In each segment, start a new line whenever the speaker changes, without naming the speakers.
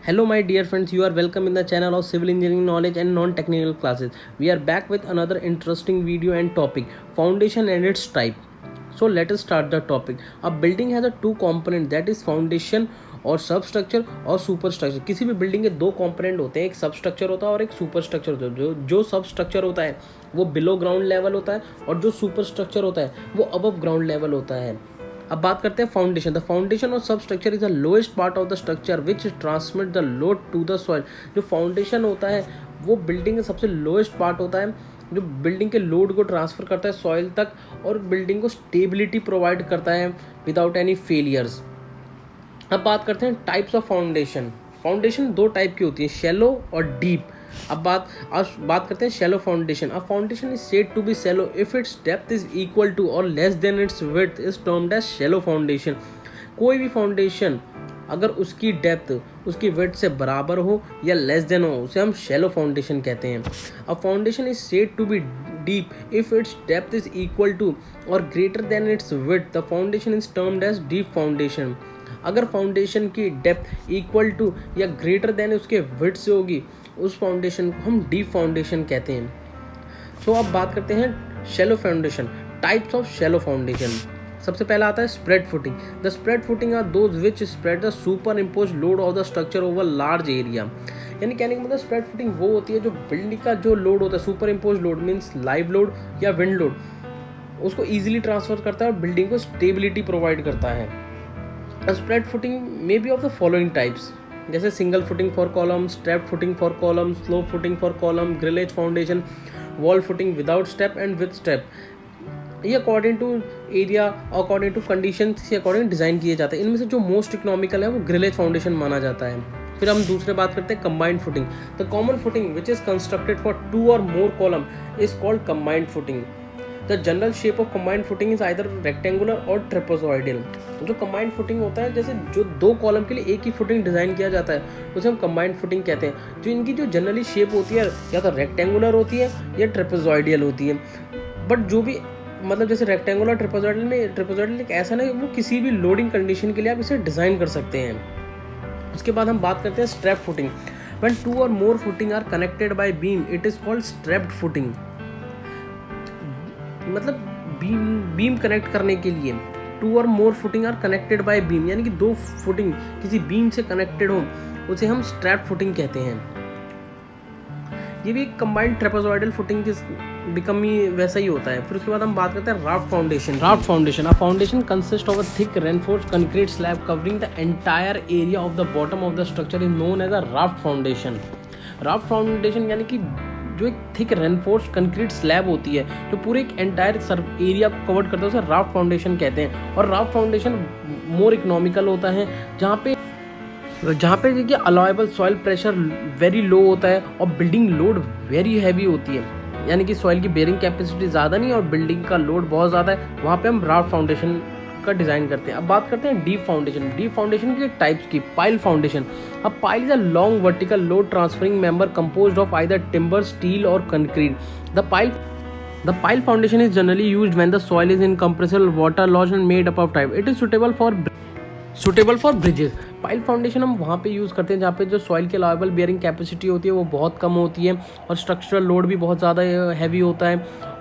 Hello, my dear friends. You are welcome in the channel of Civil Engineering Knowledge and Non-Technical Classes. We are back with another interesting video and topic: foundation and its type. So let us start the topic. A building has a two component, that is foundation और substructure और superstructure. किसी भी building के दो component होते हैं, एक substructure होता है और एक सुपरस्ट्रक्चर होता है. जो सबस्ट्रक्चर होता है वो बिलो ग्राउंड लेवल होता है और जो सुपरस्ट्रक्चर होता है वो अबव ग्राउंड लेवल होता है. अब बात करते हैं foundation. The foundation of substructure is the lowest part of the structure which transmit the load to the soil. जो फाउंडेशन होता है वो बिल्डिंग का सबसे लोएस्ट पार्ट होता है जो बिल्डिंग के लोड को ट्रांसफ़र करता है सॉइल तक और बिल्डिंग को स्टेबिलिटी प्रोवाइड करता है विदाउट एनी फेलियर्स. अब बात करते हैं टाइप्स ऑफ फाउंडेशन. फाउंडेशन दो टाइप की होती है, शैलो और डीप. अब बात करते हैं shallow foundation. A foundation is said to be shallow if its depth is equal to or less than its width is termed as shallow foundation. कोई भी फाउंडेशन अगर उसकी डेप्थ उसकी विड्थ से बराबर हो या लेस देन हो उसे हम शैलो फाउंडेशन कहते हैं. A foundation is said to be deep if its depth is equal to or greater than its width. The foundation is termed as deep foundation. अगर फाउंडेशन की डेप्थ इक्वल टू या greater than उसके width से होगी उस foundation को हम deep foundation कहते हैं. सो अब बात करते हैं shallow foundation. Types of shallow foundation. सबसे पहला आता है spread footing. The spread footing are those which spread the superimpose load of the structure over large area. यानी कहने का मतलब स्प्रेड फुटिंग वो होती है जो बिल्डिंग का जो लोड होता है, superimpose load means live load या विंड लोड, उसको ईजिली ट्रांसफर करता है और बिल्डिंग को स्टेबिलिटी प्रोवाइड करता है. Spread footing may be of the following types, जैसे single footing for column, step footing for column, slope footing for column, grillage foundation, wall footing without step and with step. ये according to area, according to condition से according design किए जाते हैं. इनमें से जो most economical है वो ग्रिलेज फाउंडेशन माना जाता है. फिर हम दूसरे बात करते हैं combined footing. The common footing which is constructed for two or more column is called combined footing. The general shape of combined footing is either rectangular or trapezoidal. जो कंबाइंड फुटिंग होता है, जैसे जो दो कॉलम के लिए एक ही footing design किया जाता है उसे हम कंबाइंड फुटिंग कहते हैं. जो इनकी जो जनरली शेप होती है या तो रेक्टेंगुलर होती है या ट्रेपेजॉइडल होती है. बट जो भी मतलब जैसे रेक्टेंगुलर ट्रेपेजॉइडल एक ऐसा नहीं, वो किसी भी लोडिंग कंडीशन के लिए आप इसे डिज़ाइन कर सकते हैं. उसके बाद हम बात करते हैं strap footing. When two or more footing are connected by beam it is called strapped footing. मतलब बीम कनेक्ट करने के लिए two or more footing are connected by beam, यानी कि दो फुटिंग किसी बीम से कनेक्टेड हो उसे हम स्ट्रैप फुटिंग कहते हैं. ये भी कंबाइंड ट्रेपेजॉइडल फुटिंग के बिकम ही वैसा ही होता है. फिर उसके बाद हम बात करते हैं raft foundation. Raft foundation. A foundation consist of a thick reinforced concrete slab covering the entire area of the bottom of the structure is known as a raft foundation. Raft foundation यानी कि जो एक thick reinforced concrete slab होती है जो पूरे एक entire area को कवर करता है उसे राफ्ट फाउंडेशन कहते हैं. और राफ्ट फाउंडेशन मोर इकोनॉमिकल होता है जहाँ पे देखिए allowable soil pressure very low होता है और बिल्डिंग लोड वेरी हैवी होती है. यानी कि सॉइल की बेयरिंग कैपेसिटी ज़्यादा नहीं और बिल्डिंग का लोड बहुत ज़्यादा है, वहाँ पे हम राफ्ट फाउंडेशन का डिज़ाइन करते हैं. अब बात करते हैं डीप फाउंडेशन. डीप फाउंडेशन के टाइप्स की. Pile foundation. अब pile is a long vertical load transferring member composed of either timber, steel or concrete. The pile foundation is generally used when the soil is incompressible, water logged and made up of type. It is suitable for bridges. Pile foundation हम वहाँ पे use करते हैं जहाँ पे जो soil के allowable bearing capacity होती है वो बहुत कम होती है और स्ट्रक्चरल लोड भी बहुत ज़्यादा हैवी होता है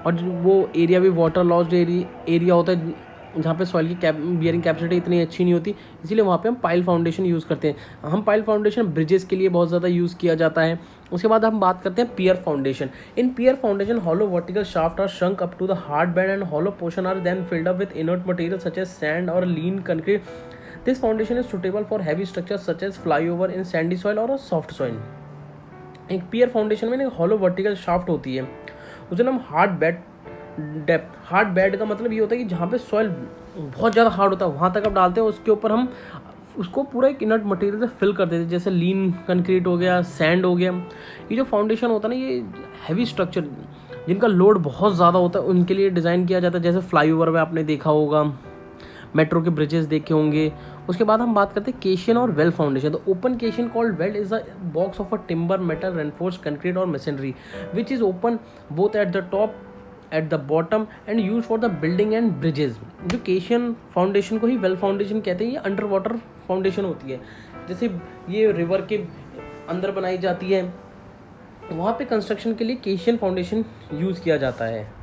और वो एरिया भी वाटर लॉस्ड एरिया होता है जहाँ पे सॉइल की बियरिंग कैपेसिटी इतनी अच्छी नहीं होती, इसीलिए वहाँ पे हम पाइल फाउंडेशन यूज़ करते हैं. हम पाइल फाउंडेशन ब्रिजेस के लिए बहुत ज़्यादा यूज़ किया जाता है. उसके बाद हम बात करते हैं pier foundation. In pier foundation hollow vertical shaft are shrunk up to the hard bed and hollow portion are then filled up with inert material such as sand or lean concrete. This foundation is suitable for heavy structure such as flyover in sandy soil or soft soil. एक pier foundation में एक hollow vertical shaft होती है, उसे हम hard bed depth. Hard bed का मतलब ये होता है कि जहाँ पे सॉइल बहुत ज़्यादा हार्ड होता है वहाँ तक आप डालते हैं, उसके ऊपर हम उसको पूरा एक इनर्ट मटेरियल से फिल कर देते हैं, जैसे लीन कंक्रीट हो गया, सैंड हो गया. ये जो फाउंडेशन होता है ना, ये हैवी स्ट्रक्चर जिनका लोड बहुत ज़्यादा होता है उनके लिए डिज़ाइन किया जाता है. जैसे फ्लाईओवर में आपने देखा होगा, मेट्रो के ब्रिजेस देखे होंगे. उसके बाद हम बात करते हैं केशियन और well foundation. The open caisson called well is a box of a timber, metal, reinforced concrete और machinery which is open both at the top at the bottom and use for the building and bridges. जो caisson foundation को ही well foundation कहते हैं. ये under water foundation होती है. जैसे ये रिवर के अंदर बनाई जाती है, वहाँ पे कंस्ट्रक्शन के लिए केशियन फाउंडेशन यूज़ किया जाता है।